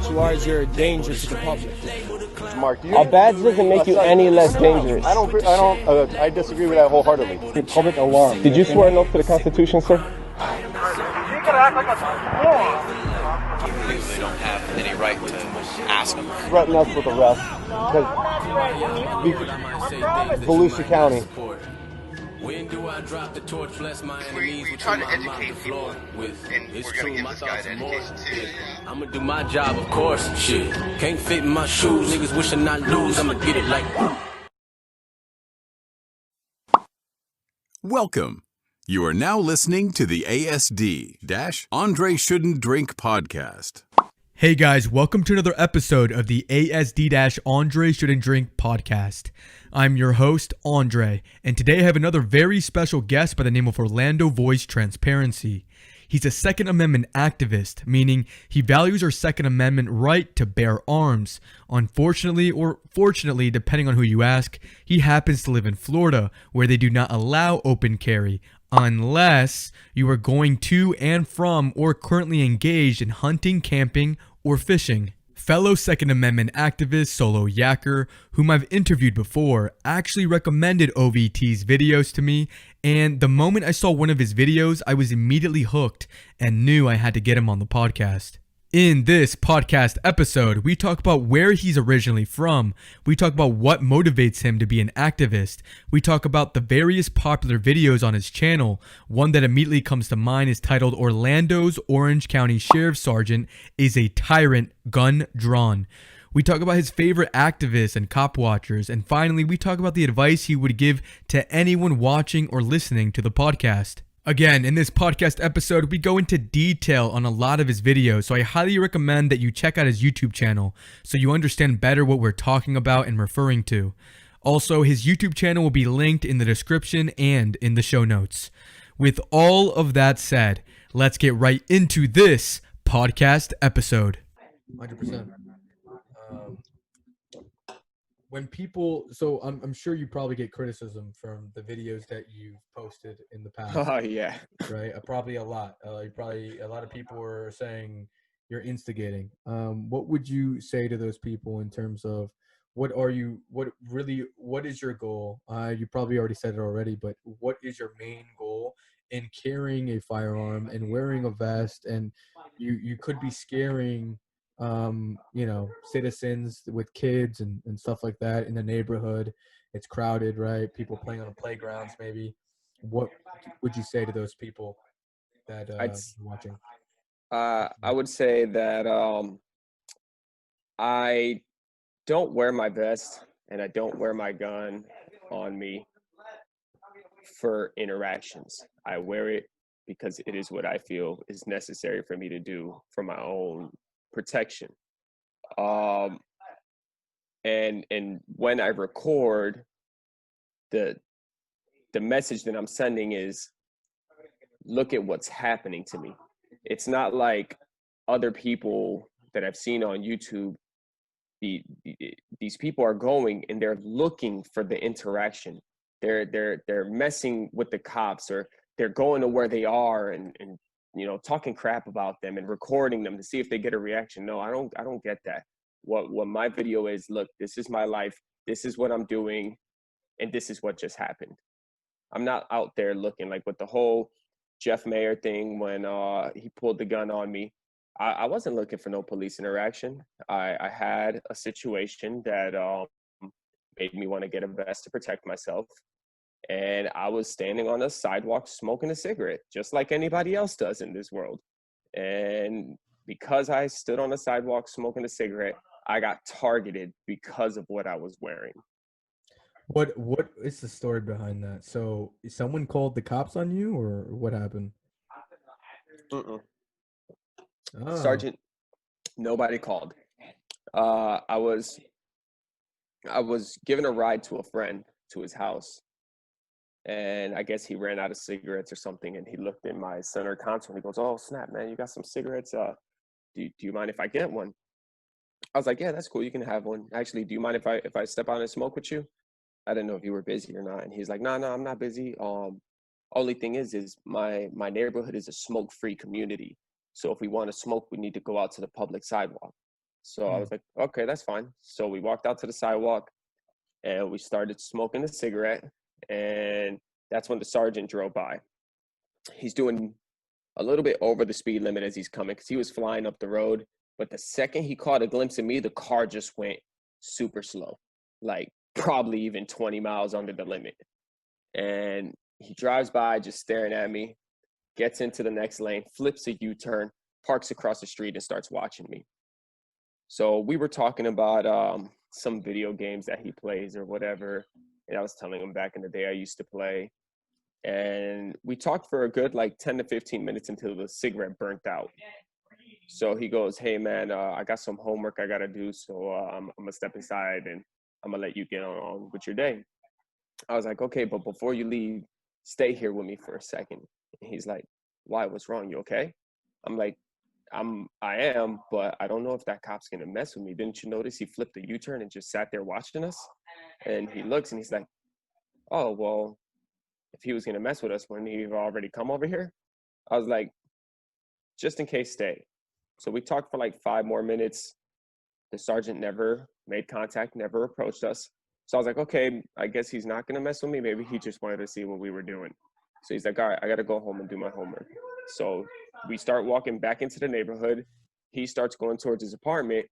towards your danger to the public. Mark, do you A badge doesn't make you any less dangerous. I disagree with that wholeheartedly. A public alarm. Did you swear an oath to the Constitution, sir? They don't have any right to ask them. Threaten us with arrest. Volusia County. When do I drop the torch, bless my enemies? We try to educate people, and we're gonna give this guy the education too. I'ma do my job, of course. Shit, can't fit in my shoes. Niggas wishing I lose. I'ma get it like. Welcome. You are now listening to the ASD Andre Shouldn't Drink podcast. Hey guys, welcome to another episode of the ASD Andre Shouldn't Drink podcast. I'm your host, Andre, and today I have another very special guest by the name of Orlando Voice Transparency. He's a Second Amendment activist, meaning he values our Second Amendment right to bear arms. Unfortunately, or fortunately, depending on who you ask, he happens to live in Florida, where they do not allow open carry, unless you are going to and from or currently engaged in hunting, camping, or fishing. Fellow Second Amendment activist Solo Yacker, whom I've interviewed before, actually recommended OVT's videos to me, and the moment I saw one of his videos, I was immediately hooked and knew I had to get him on the podcast. In this podcast episode, we talk about where he's originally from, we talk about what motivates him to be an activist, we talk about the various popular videos on his channel. One that immediately comes to mind is titled Orlando's Orange County Sheriff Sergeant is a Tyrant, Gun Drawn. We talk about his favorite activists and cop watchers, and finally we talk about the advice he would give to anyone watching or listening to the podcast. Again, in this podcast episode, we go into detail on a lot of his videos, so I highly recommend that you check out his YouTube channel so you understand better what we're talking about and referring to. Also, his YouTube channel will be linked in the description and in the show notes. With all of that said, let's get right into this podcast episode. 100%. When people, so I'm sure you probably get criticism from the videos that you've posted in the past. Oh, yeah. Right? Probably a lot. A lot of people were saying you're instigating. What would you say to those people in terms of what is your goal? You probably already said it already, but what is your main goal in carrying a firearm and wearing a vest? And you could be scaring citizens with kids and stuff like that in the neighborhood. It's crowded, right? People playing on the playgrounds, maybe. What would you say to those people that are watching? I would say that I don't wear my vest and I don't wear my gun on me for interactions. I wear it because it is what I feel is necessary for me to do for my own protection. And when I record, the message that I'm sending is, look at what's happening to me. It's not like other people that I've seen on YouTube. These people are going and they're looking for the interaction. They're messing with the cops, or they're going to where they are and talking crap about them and recording them to see if they get a reaction. No, I don't get that. What my video is, look, this is my life, this is what I'm doing, and this is what just happened. I'm not out there looking like with the whole Jeff Mayer thing when he pulled the gun on me. I wasn't looking for no police interaction. I had a situation that made me want to get a vest to protect myself. And I was standing on a sidewalk smoking a cigarette, just like anybody else does in this world. And because I stood on the sidewalk smoking a cigarette, I got targeted because of what I was wearing. What is the story behind that? So someone called the cops on you, or what happened? Oh. Sergeant, Nobody called. I was given a ride to a friend to his house. And I guess he ran out of cigarettes or something, and he looked in my center console and he goes, "Oh snap, man, you got some cigarettes? Do you mind if I get one?" I was like, "Yeah, that's cool. You can have one. Actually, do you mind if I step out and smoke with you?" I didn't know if you were busy or not. And he's like, "No, I'm not busy. Only thing is my neighborhood is a smoke-free community. So if we want to smoke, we need to go out to the public sidewalk." So I was like, okay, that's fine. So we walked out to the sidewalk and we started smoking a cigarette. And that's when the sergeant drove by. He's doing a little bit over the speed limit as he's coming because he was flying up the road. But the second he caught a glimpse of me, the car just went super slow, like probably even 20 miles under the limit. And he drives by just staring at me, gets into the next lane, flips a U-turn, parks across the street and starts watching me. So we were talking about some video games that he plays or whatever. And I was telling him back in the day I used to play. And we talked for a good like 10 to 15 minutes until the cigarette burnt out. So he goes, hey, man, I got some homework I got to do. So I'm going to step aside and I'm going to let you get on with your day. I was like, okay, but before you leave, stay here with me for a second. And he's like, why? What's wrong? You okay? I'm like, I am, but I don't know if that cop's going to mess with me. Didn't you notice he flipped a U-turn and just sat there watching us? And he looks and he's like, oh, well, if he was going to mess with us, wouldn't he have already come over here? I was like, just in case, stay. So we talked for like 5 more minutes. The sergeant never made contact, never approached us. So I was like, okay, I guess he's not going to mess with me. Maybe he just wanted to see what we were doing. So he's like, all right, I got to go home and do my homework. So we start walking back into the neighborhood. He starts going towards his apartment,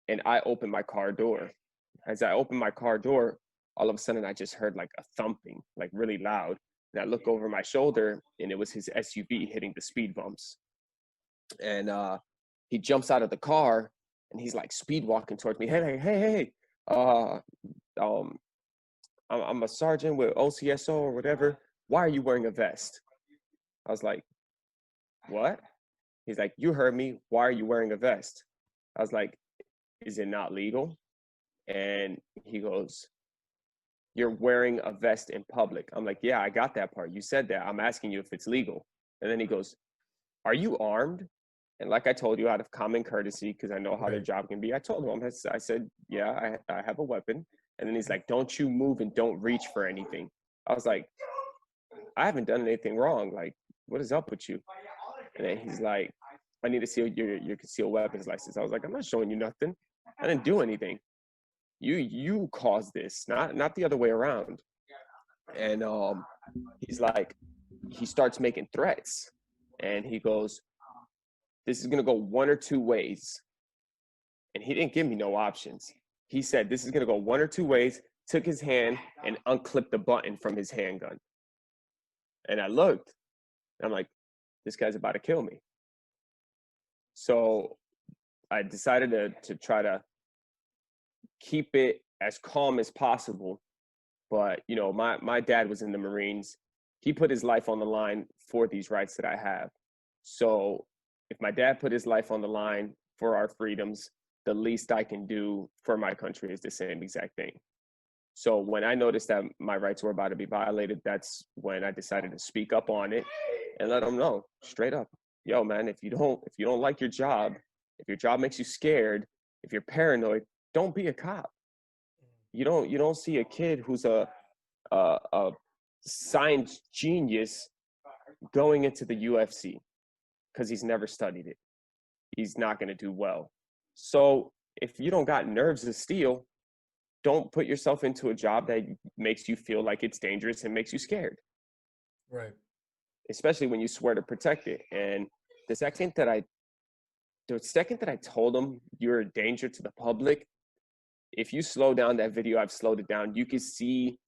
and I open my car door. As I open my car door, all of a sudden I just heard like a thumping, like really loud. And I look over my shoulder, and it was his SUV hitting the speed bumps. And he jumps out of the car, and he's like speed walking towards me. Hey. I'm a sergeant with OCSO or whatever. Why are you wearing a vest? I was like, what? He's like, you heard me. Why are you wearing a vest? I was like, is it not legal? And he goes, you're wearing a vest in public. I'm like, yeah, I got that part. You said that. I'm asking you if it's legal. And then he goes, are you armed? And like I told you, out of common courtesy, because I know how their job can be, I told him, I said, yeah, I have a weapon. And then he's like, don't you move and don't reach for anything. I was like, I haven't done anything wrong. Like, what is up with you? And then he's like, I need to see your concealed weapons license. I was like, I'm not showing you nothing. I didn't do anything. You caused this, not the other way around. And he's like, he starts making threats. And he goes, this is going to go one or two ways. And he didn't give me no options. He said, this is going to go one or two ways, took his hand and unclipped the button from his handgun. And I looked, and I'm like, this guy's about to kill me. So I decided to try to keep it as calm as possible. But, you know, my dad was in the Marines. He put his life on the line for these rights that I have. So if my dad put his life on the line for our freedoms, the least I can do for my country is the same exact thing. So when I noticed that my rights were about to be violated, that's when I decided to speak up on it and let them know straight up, yo, man, if you don't like your job, if your job makes you scared, if you're paranoid, don't be a cop. You don't see a kid who's a science genius going into the UFC because he's never studied it. He's not going to do well. So if you don't got nerves of steel, don't put yourself into a job that makes you feel like it's dangerous and makes you scared. Right. Especially when you swear to protect it. And the second that I told him you're a danger to the public, if you slow down that video, I've slowed it down, you can see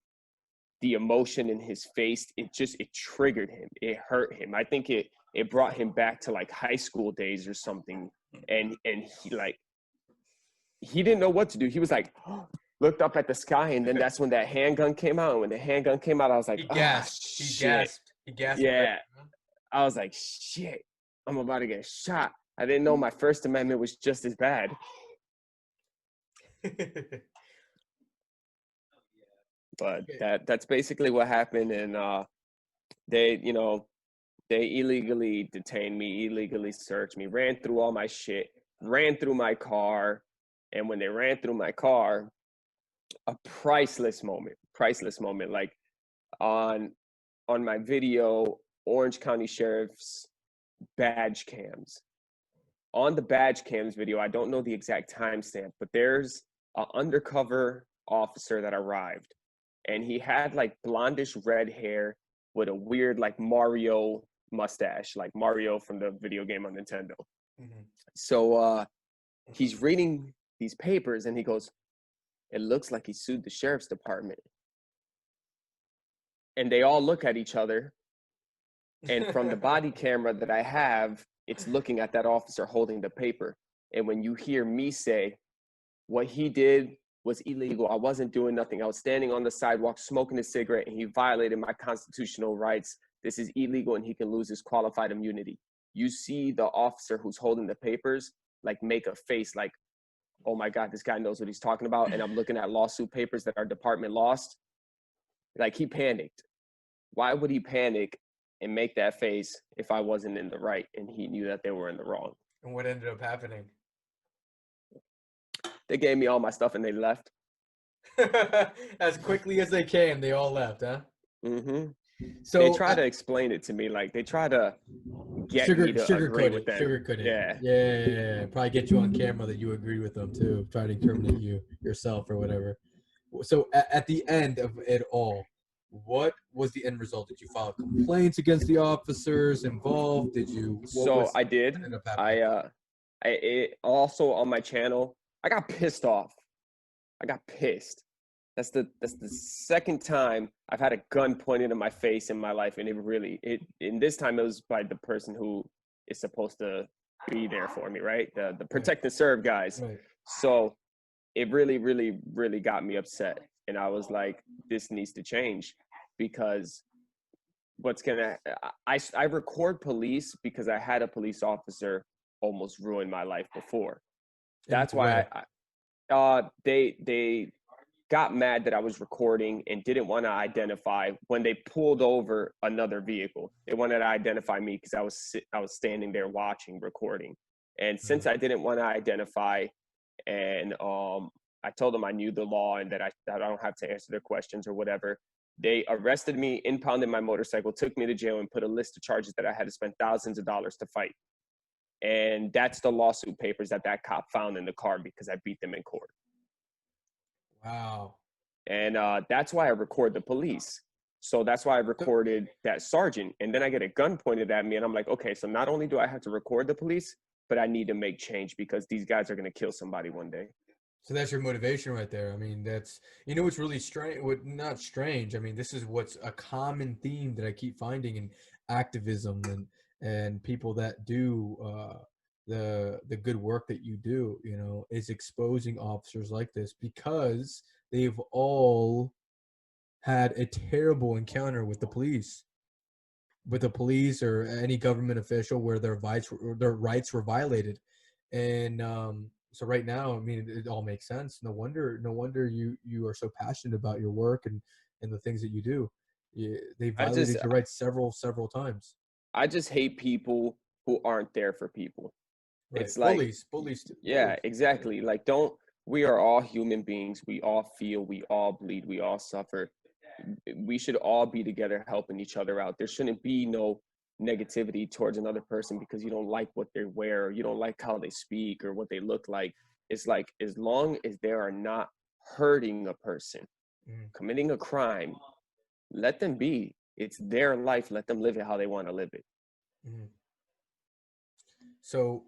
the emotion in his face. It triggered him. It hurt him. I think it brought him back to like high school days or something. And he didn't know what to do. He was like, looked up at the sky, and then that's when that handgun came out. And when the handgun came out, I was like, He gasped. He gasped. Yeah. I was like, shit, I'm about to get shot. I didn't know my First Amendment was just as bad. But that's basically what happened. And they illegally detained me, illegally searched me, ran through all my shit, ran through my car. And when they ran through my car, a priceless moment, like on my video, Orange County Sheriff's badge cams. on the badge cams video, I don't know the exact timestamp, but there's an undercover officer that arrived, and he had like blondish red hair with a weird like Mario mustache, like Mario from the video game on Nintendo. Mhm. So he's reading these papers, and he goes, "It looks like he sued the sheriff's department." And they all look at each other, and from the body camera that I have, it's looking at that officer holding the paper. And when you hear me say, what he did was illegal, I wasn't doing nothing, I was standing on the sidewalk smoking a cigarette, and he violated my constitutional rights, this is illegal, and he can lose his qualified immunity. You see the officer who's holding the papers like make a face like, oh my God, this guy knows what he's talking about. And I'm looking at lawsuit papers that our department lost. Like, he panicked. Why would he panic and make that face if I wasn't in the right and he knew that they were in the wrong? And what ended up happening? They gave me all my stuff and they left. As quickly as they came, they all left, huh? Mm-hmm. So they try to explain it to me, like they try to get me to agree with them. Sugarcoat it. Yeah. Yeah. Probably get you on camera that you agree with them too. Try to incriminate you yourself or whatever. So at the end of it all, what was the end result? Did you file complaints against the officers involved? Did you? I did. It also on my channel, I got pissed off. I got pissed. That's the second time I've had a gun pointed in my face in my life, and and this time it was by the person who is supposed to be there for me, right? The protect and serve guys. Right. So it really, really, really got me upset, and I was like, this needs to change, because I record police because I had a police officer almost ruin my life before. That's why they got mad that I was recording and didn't want to identify when they pulled over another vehicle. They wanted to identify me because I was standing there watching, recording. And since I didn't want to identify, and I told them I knew the law and that I don't have to answer their questions or whatever, they arrested me, impounded my motorcycle, took me to jail, and put a list of charges that I had to spend thousands of dollars to fight. And that's the lawsuit papers that cop found in the car because I beat them in court. Wow. And that's why I record the police. So that's why I recorded that sergeant. And then I get a gun pointed at me, and I'm like, okay, so not only do I have to record the police, but I need to make change because these guys are going to kill somebody one day. So that's your motivation right there. I mean, that's, what's really strange, not strange. I mean, this is what's a common theme that I keep finding in activism and people that do the good work that you do, is exposing officers like this because they've all had a terrible encounter with the police or any government official where their rights were violated. And so right now, I mean, it all makes sense. No wonder you are so passionate about your work and the things that you do. They violated your rights several times. I just hate people who aren't there for people. Right. It's like bullies. Yeah, exactly. Like, we are all human beings. We all feel, we all bleed, we all suffer. We should all be together helping each other out. There shouldn't be no negativity towards another person because you don't like what they wear or you don't like how they speak or what they look like. It's like, as long as they are not hurting a person, committing a crime, let them be. It's their life. Let them live it how they want to live it. So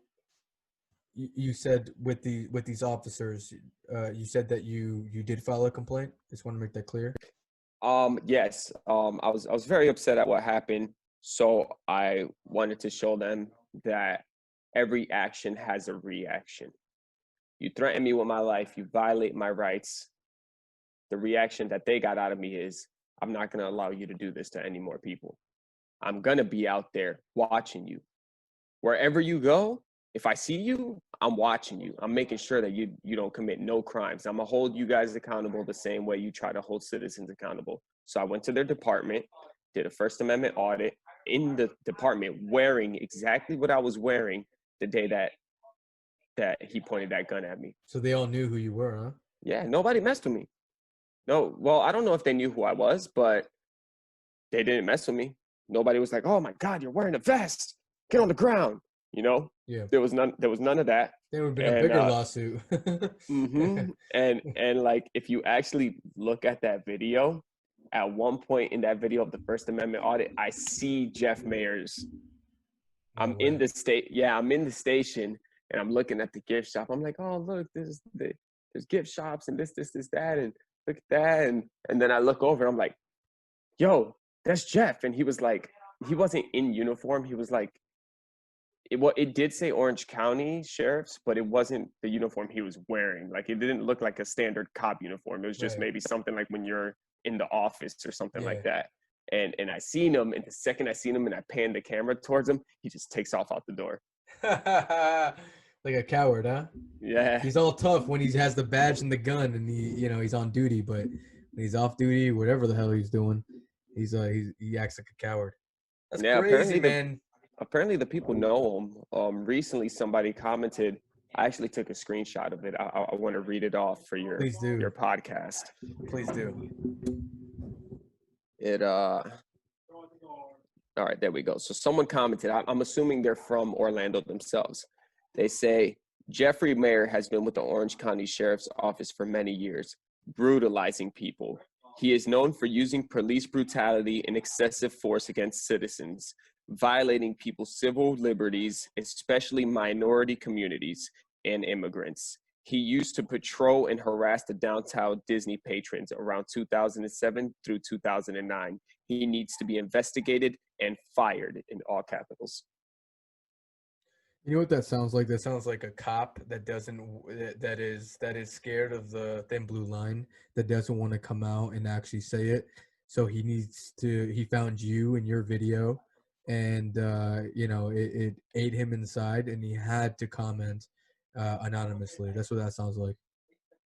you said with these officers, you said that you did file a complaint. Just want to make that clear. Yes. I was very upset at what happened. So I wanted to show them that every action has a reaction. You threaten me with my life, you violate my rights. The reaction that they got out of me is, I'm not going to allow you to do this to any more people. I'm going to be out there watching you. Wherever you go, if I see you, I'm watching you. I'm making sure that you don't commit no crimes. I'm going to hold you guys accountable the same way you try to hold citizens accountable. So I went to their department, did a First Amendment audit in the department, wearing exactly what I was wearing the day that he pointed that gun at me. So they all knew who you were, huh? Yeah, nobody messed with me. No, well, I don't know if they knew who I was, but they didn't mess with me. Nobody was like, oh my God, you're wearing a vest. Get on the ground. You know, Yeah. there was none of that. There would have been a And, bigger lawsuit. and like if you actually look at that video, at one point in that video of the First Amendment audit, I see Jeff Mayers. I'm in the station and I'm looking at the gift shop. I'm like, oh look, there's gift shops and this, that, and look at that. And then I look over, I'm like, yo, that's Jeff. And he was like, he wasn't in uniform. He was like, it did say Orange County Sheriff's, but it wasn't the uniform he was wearing. Like it didn't look like a standard cop uniform. It was just maybe something like when you're in the office or something like that. And I seen him, and the second I seen him and I panned the camera towards him, he just takes off out the door. Like a coward, huh? Yeah. He's all tough when he has the badge and the gun and he's on duty, but when he's off duty, whatever the hell he's doing, he acts like a coward. That's crazy, man. Apparently the people know him. Recently somebody commented, I actually took a screenshot of it. I want to read it off for your podcast. Please do. All right, there we go. So someone commented, I'm assuming they're from Orlando themselves. They say, Jeffrey Mayer has been with the Orange County Sheriff's Office for many years, brutalizing people. He is known for using police brutality and excessive force against citizens, violating people's civil liberties, especially minority communities and immigrants. He used to patrol and harass the downtown Disney patrons around 2007 through 2009. He needs to be investigated and fired, in all capitals. You know what that sounds like? That sounds like a cop that is scared of the thin blue line, that doesn't want to come out and actually say it. So he found you in your video, and it ate him inside, and he had to comment anonymously. That's what that sounds like.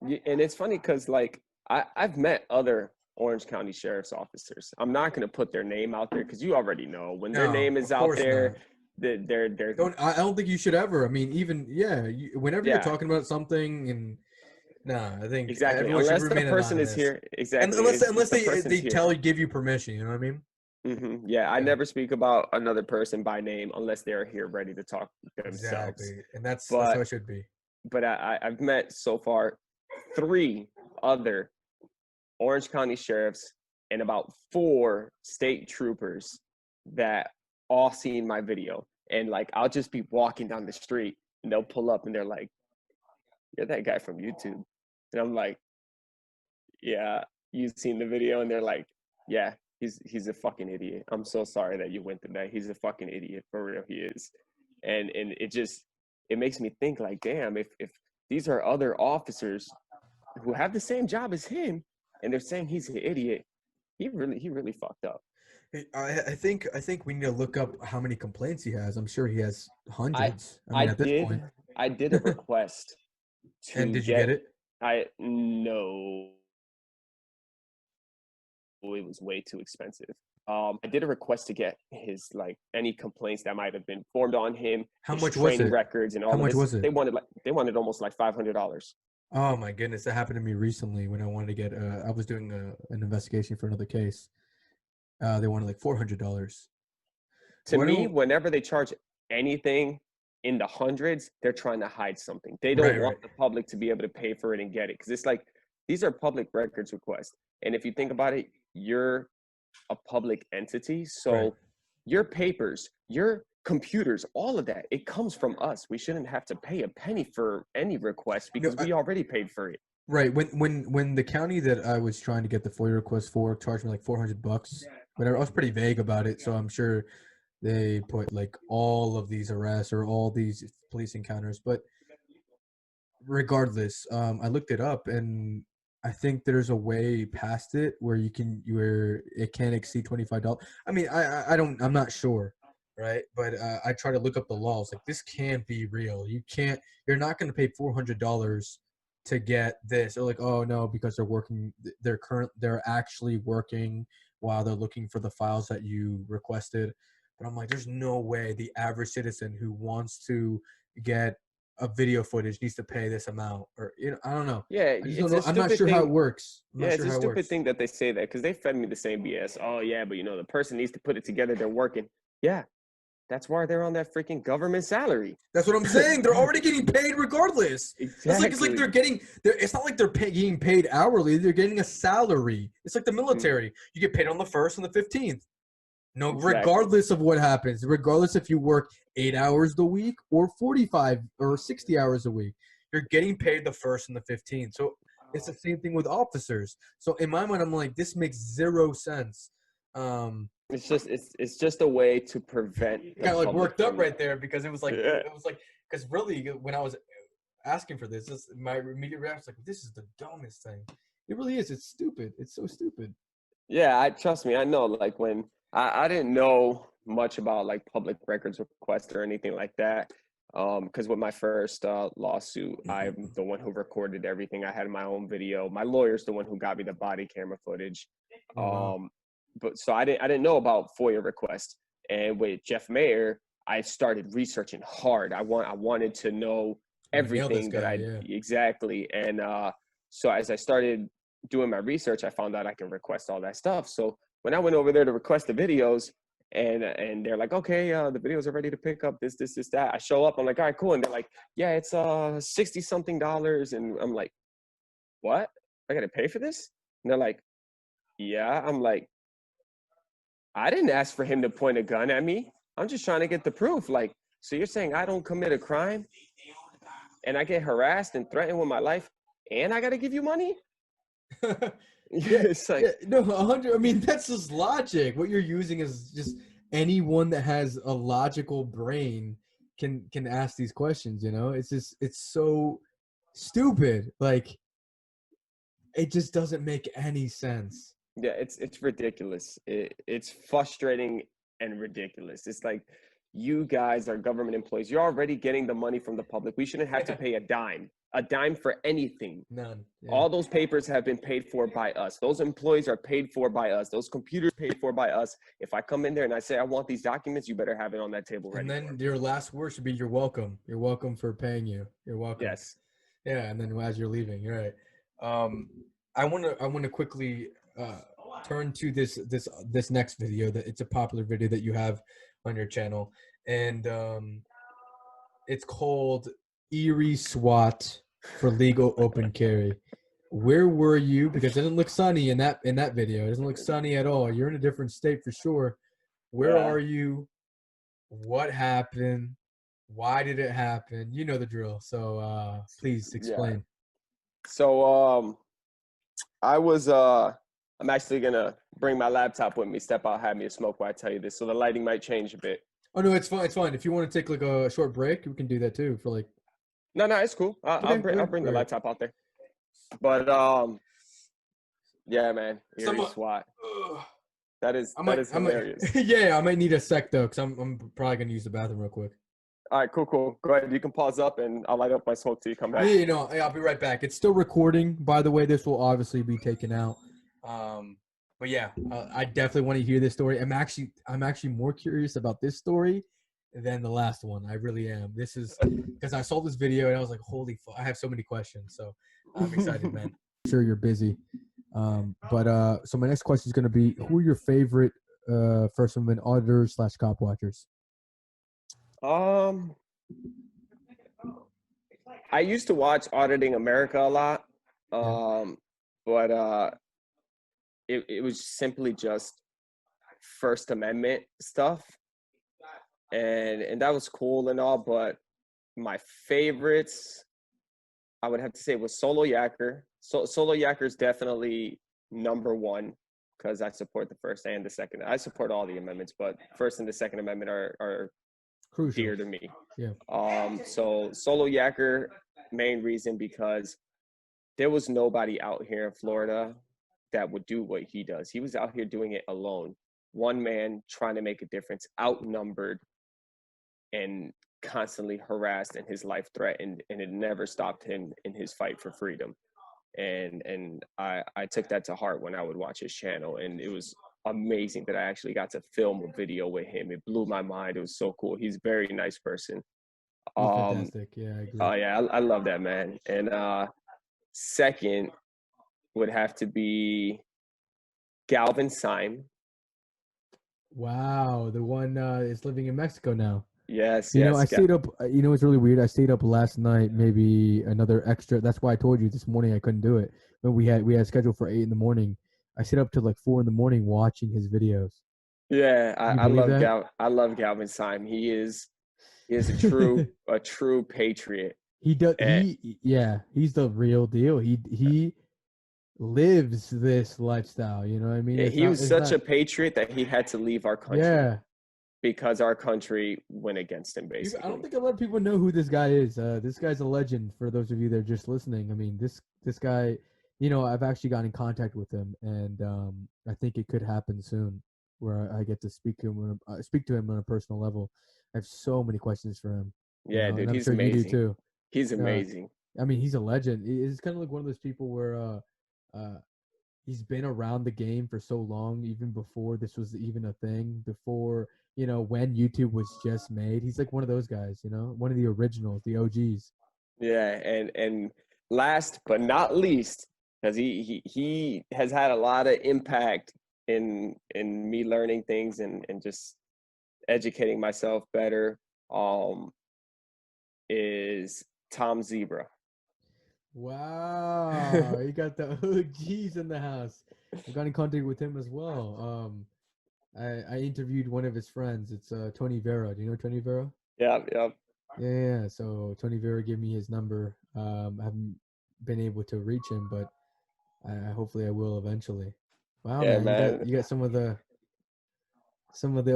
Yeah, and it's funny because like I've met other Orange County Sheriff's officers. I'm not going to put their name out there because you already know when their name is out there. They're I don't think you should ever. I mean, even whenever you're talking about something, and I think exactly unless the person anonymous. Is here, exactly. And unless they give you permission, you know what I mean? Mm-hmm. Yeah, I never speak about another person by name unless they're here ready to talk themselves. Exactly, and that's how it should be. But I've met so far 3 other Orange County sheriffs and about 4 state troopers that all seen my video. And like I'll just be walking down the street and they'll pull up and they're like, "You're that guy from YouTube." And I'm like, "Yeah, you've seen the video?" And they're like, "Yeah, he's a fucking idiot. I'm so sorry that you went through that. He's a fucking idiot, for real, he is." And it makes me think like, damn, if these are other officers who have the same job as him and they're saying he's an idiot, he really fucked up. I think we need to look up how many complaints he has. I'm sure he has hundreds. At this point. I did a request. And did you get it? No. It was way too expensive. I did a request to get his like any complaints that might have been formed on him. How much was it? Records and all. How much was it? They wanted almost like $500. Oh my goodness, that happened to me recently when I wanted to get. I was doing an investigation for another case. They wanted like $400. To me, whenever they charge anything in the hundreds, they're trying to hide something. They don't want the public to be able to pay for it and get it, because it's like these are public records requests, and if you think about it, you're a public entity, so your papers, your computers, all of that, it comes from us. We shouldn't have to pay a penny for any request because we already paid for it. Right. When the county that I was trying to get the FOIA request for charged me like $400, whatever, I was pretty vague about it, so I'm sure they put like all of these arrests or all these police encounters. But regardless, I looked it up, and I think there's a way past it where it can't exceed $25. I mean, I'm not sure, right? But I try to look up the laws. Like, this can't be real. You're not going to pay $400 to get this. They're like, oh no, because they're actually working while they're looking for the files that you requested. But I'm like, there's no way the average citizen who wants to get a video footage needs to pay this amount, or I don't know. Yeah, I'm not sure how it works. It's a stupid thing that they say that, because they fed me the same BS. Oh yeah, but the person needs to put it together. They're working. Yeah, That's why they're on that freaking government salary. That's what I'm saying. They're already getting paid regardless. Exactly. It's like they're getting. It's not like they're getting paid hourly. They're getting a salary. It's like the military. You get paid on the 1st and the 15th. No, Exactly. regardless of what happens, regardless if you work 8 hours a week or 45 or 60 hours a week, you're getting paid the 1st and the 15th. So it's the same thing with officers. So in my mind, I'm like, this makes zero sense. It's just a way to prevent. I got like worked up right there because it was like Yeah. it was like because really when I was asking for this, my immediate reaction was like, this is the dumbest thing. It really is. It's stupid. It's so stupid. Yeah, trust me. I know. Like when I didn't know much about like public records request or anything like that. Because with my first lawsuit, I'm the one who recorded everything. I had my own video. My lawyer's the one who got me the body camera footage. But so I didn't know about FOIA requests. And with Jeff Mayer, I started researching hard. I wanted to know everything exactly. And so as I started doing my research, I found out I can request all that stuff. So when I went over there to request the videos, and they're like, okay, the videos are ready to pick up this, that. I show up, I'm like, all right, cool. And they're like, yeah, it's $60-something. And I'm like, what? I gotta pay for this? And they're like, yeah. I'm like, I didn't ask for him to point a gun at me. I'm just trying to get the proof. Like, so you're saying I don't commit a crime and I get harassed and threatened with my life and I got to give you money? It's like, no, 100. I mean, that's just logic. What you're using is just anyone that has a logical brain can ask these questions. You know, it's so stupid. Like, it just doesn't make any sense. Yeah, it's ridiculous. It's frustrating and ridiculous. It's like, you guys are government employees. You're already getting the money from the public. We shouldn't have to pay a dime for anything. None. Yeah. All those papers have been paid for by us. Those employees are paid for by us. Those computers paid for by us. If I come in there and I say I want these documents, you better have it on that table ready. And then your last word should be, "You're welcome. You're welcome for paying you. You're welcome." Yes. Yeah, and then as you're leaving, you're right. I want to quickly turn to this next video. That it's a popular video that you have on your channel, and it's called Erie SWAT for Legal Open Carry. Where were you? Because it doesn't look sunny in that video. It doesn't look sunny at all. You're in a different state for sure. Where are you? What happened? Why did it happen? You know the drill. So please explain. Yeah. So I was I'm actually gonna bring my laptop with me, step out, have me a smoke while I tell you this. So the lighting might change a bit. Oh no, it's fine. It's fine. If you want to take like a short break, we can do that too for like. No, it's cool. I'll bring the laptop out there. But yeah, man, Erie SWAT. That is hilarious. Yeah, I might need a sec though, because I'm probably gonna use the bathroom real quick. All right, cool. Go ahead. You can pause up, and I'll light up my smoke till you come back. Yeah, I'll be right back. It's still recording, by the way. This will obviously be taken out. But yeah, I definitely want to hear this story. I'm actually more curious about this story than the last one. I really am. This is because I saw this video and I was like, holy fuck, I have so many questions. So I'm excited, man. I'm sure you're busy. But so my next question is going to be, who are your favorite First Amendment auditors / cop watchers? I used to watch Auditing America a lot. But it was simply just First Amendment stuff. And that was cool and all, but my favorites, I would have to say, was Solo Yacker. Solo Yacker is definitely number one because I support the First and the Second. I support all the amendments, but First and the Second Amendment are crucial, dear to me. Yeah. So Solo Yacker, main reason because there was nobody out here in Florida that would do what he does. He was out here doing it alone. One man trying to make a difference, outnumbered and constantly harassed and his life threatened, and it never stopped him in his fight for freedom. And I took that to heart when I would watch his channel, and it was amazing that I actually got to film a video with him. It blew my mind. It was so cool. He's a very nice person. Fantastic. Yeah, I agree. Oh yeah, I love that man. And second would have to be Galvin Syme. Wow, the one is living in Mexico now. Yes, You know, I yes. stayed up. You know, it's really weird. I stayed up last night, maybe another extra. That's why I told you this morning I couldn't do it. But we had scheduled for 8 in the morning. I stayed up till like 4 in the morning watching his videos. Yeah, Can you I believe love that? I love Galvin Syme. He is a true patriot. He does. And Yeah, he's the real deal. He lives this lifestyle. You know what I mean? yeah, It's he not. was It's such not. a patriot that he had to leave our country Yeah. because our country went against him, I don't basically. think a lot of people know who this guy is. This guy's a legend for those of you that are just listening. I mean, this guy, you know, I've actually gotten in contact with him, and I think it could happen soon, where I get to speak to him on a personal level. I have so many questions for him, you Yeah, know, and dude, I'm he's sure you do amazing. too. He's Uh, amazing. I mean, he's a legend. He's kind of like one of those people where uh, he's been around the game for so long, even before this was even a thing, before, you know, when YouTube was just made. He's like one of those guys, you know, one of the originals, the OGs. Yeah, and last but not least, because he has had a lot of impact in me learning things and just educating myself better. Um, is Tom Zebra. Wow, you got the OGs in the house. I got in contact with him as well. I interviewed one of his friends. It's Tony Vera. Do you know Tony Vera? Yep, yep. Yeah. So Tony Vera gave me his number. I haven't been able to reach him, but I hopefully I will eventually. Wow, Yeah, man, man. you got some of the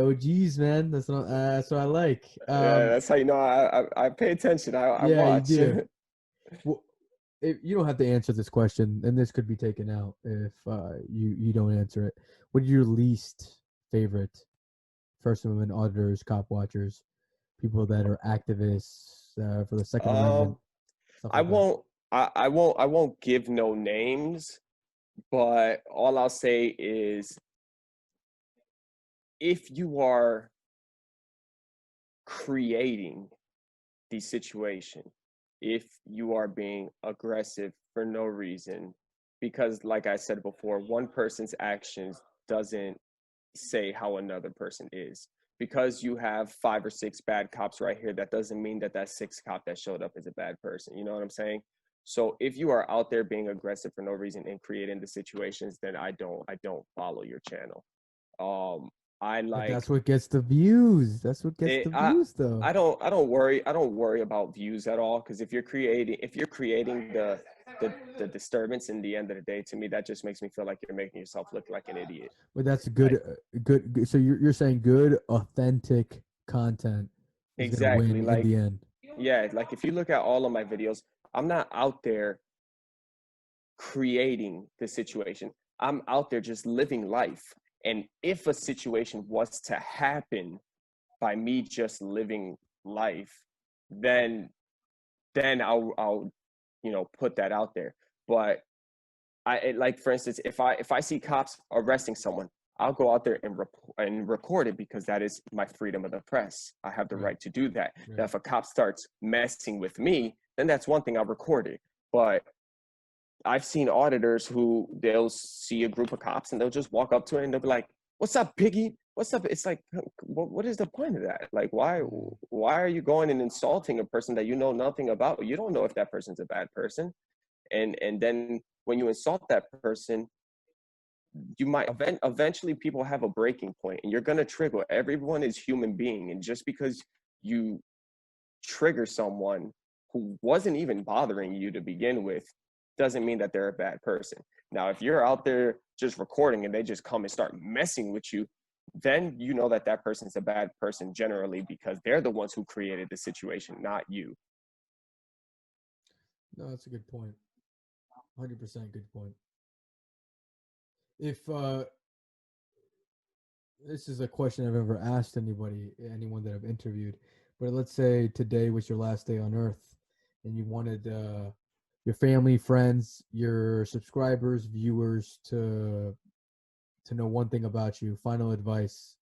OGs, man. That's what I like. Yeah, that's how you know I pay attention. I Yeah, you watch. do. Well, you don't have to answer this question, and this could be taken out if you don't answer it. What are your least favorite First Amendment auditors, cop watchers, people that are activists for the Second Amendment, um, stuff I like that? won't I won't give no names, but all I'll say is if you are creating the situation, if you are being aggressive for no reason, because like I said before, one person's actions doesn't say how another person is. Because you have 5 or 6 bad cops right here, that doesn't mean that that sixth cop that showed up is a bad person. You know what I'm saying? So if you are out there being aggressive for no reason and creating the situations, then I don't follow your channel. Um, I But like that's what gets the views. That's what gets it. the views, though. I don't worry about views at all, because if you're creating the disturbance in the end of the day, to me that just makes me feel like you're making yourself look like an idiot. But that's Like good. So you're saying good, authentic content is gonna exactly, win in like the end. yeah, like if you look at all of my videos, I'm not out there creating the situation. I'm out there just living life. And if a situation was to happen by me just living life, then I'll put that out there. But like for instance, if I see cops arresting someone, I'll go out there and record it, because that is my freedom of the press. I have the Right. right to do that. Right. Now, if a cop starts messing with me, then that's one thing, I'll record it. But I've seen auditors who they'll see a group of cops and they'll just walk up to it and they'll be like, "What's up, piggy? What's up?" It's like, what is the point of that? Like, why are you going and insulting a person that you know nothing about? You don't know if that person's a bad person, and then when you insult that person, you might eventually people have a breaking point, and you're gonna trigger. Everyone is human being, and just because you trigger someone who wasn't even bothering you to begin with doesn't mean that they're a bad person. Now, if you're out there just recording and they just come and start messing with you, then you know that that person's a bad person generally, because they're the ones who created the situation, not you. No, that's a good point. 100% good point. If this is a question I've ever asked anyone that I've interviewed, but let's say today was your last day on Earth, and you wanted your family, friends, your subscribers, viewers to know one thing about you, final advice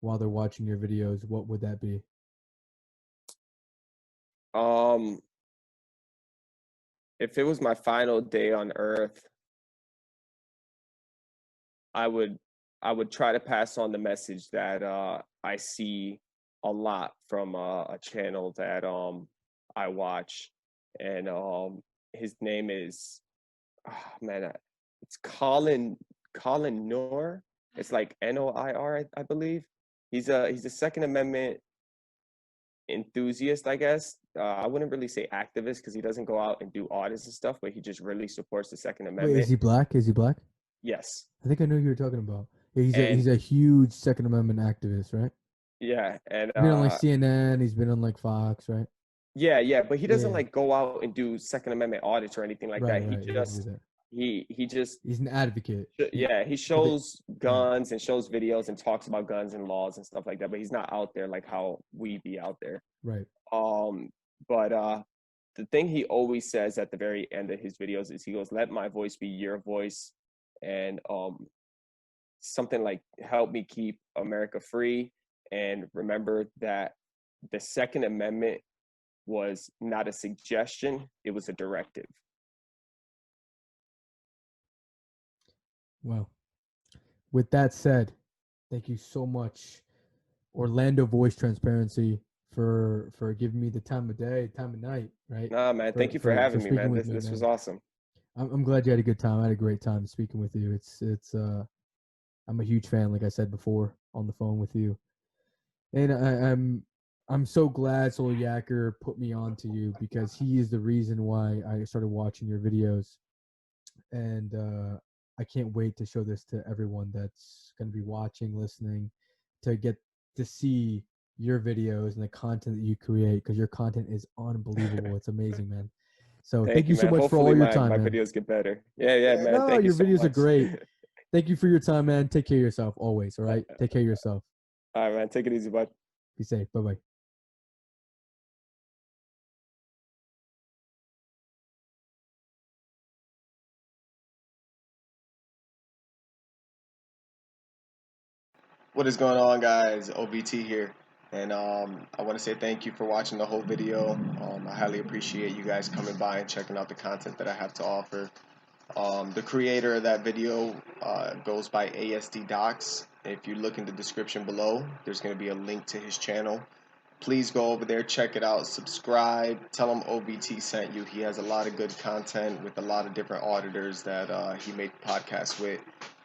while they're watching your videos, what would that be? Um, if it was my final day on Earth, I would I would try to pass on the message that I see a lot from a channel that I watch, and his name is it's Colin Noor. It's like Noir, I believe. He's a Second Amendment enthusiast, I guess. I wouldn't really say activist because he doesn't go out and do audits and stuff, but he just really supports the Second Wait, Amendment. is he black? Is he black? Yes. I think I know who you're talking about. Yeah, And he's a huge Second Amendment activist, right? yeah, and He's been on like CNN. He's been on like Fox, right? yeah, but he doesn't Yeah. like go out and do Second Amendment audits or anything like that. Right. He just he just he's an advocate. he shows guns and shows videos and talks about guns and laws and stuff like that, but he's not out there like how we be out there. Right. But the thing he always says at the very end of his videos is he goes, "Let my voice be your voice," and something like, "Help me keep America free." And remember that the Second Amendment was not a suggestion, it was a directive. Well, with that said, thank you so much, Orlando Voice Transparency, for giving me the time of day, time of night, right? Nah, man, thank you for having me, man. This man. was awesome. I'm glad you had a good time. I had a great time speaking with you. It's I'm a huge fan, like I said before, on the phone with you. And I'm so glad Soul Yacker put me on to you, because he is the reason why I started watching your videos. And I can't wait to show this to everyone that's going to be watching, listening, to get to see your videos and the content that you create, because your content is unbelievable. It's amazing, man. So thank you so man. much Hopefully for all your my, time, my man. videos get better. Yeah, man. No, thank you your so videos much. are great. Thank you for your time, man. Take care of yourself always, all right? Take care of yourself. All right, man. Take it easy, bud. Be safe. Bye-bye. What is going on, guys? OBT here, and I want to say thank you for watching the whole video. I highly appreciate you guys coming by and checking out the content that I have to offer. The creator of that video goes by Asd Docs. If you look in the description below, there's going to be a link to his channel. Please go over there, check it out, subscribe, tell him OBT sent you. He has a lot of good content with a lot of different auditors that he made podcasts with.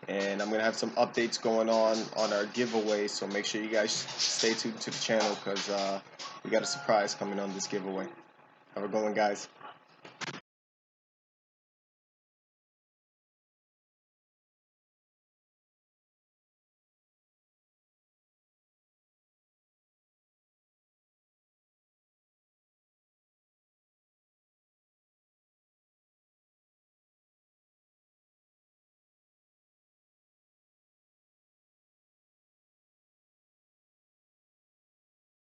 And I'm going to have some updates going on our giveaway, so make sure you guys stay tuned to the channel, because we got a surprise coming on this giveaway. Have a good one, guys.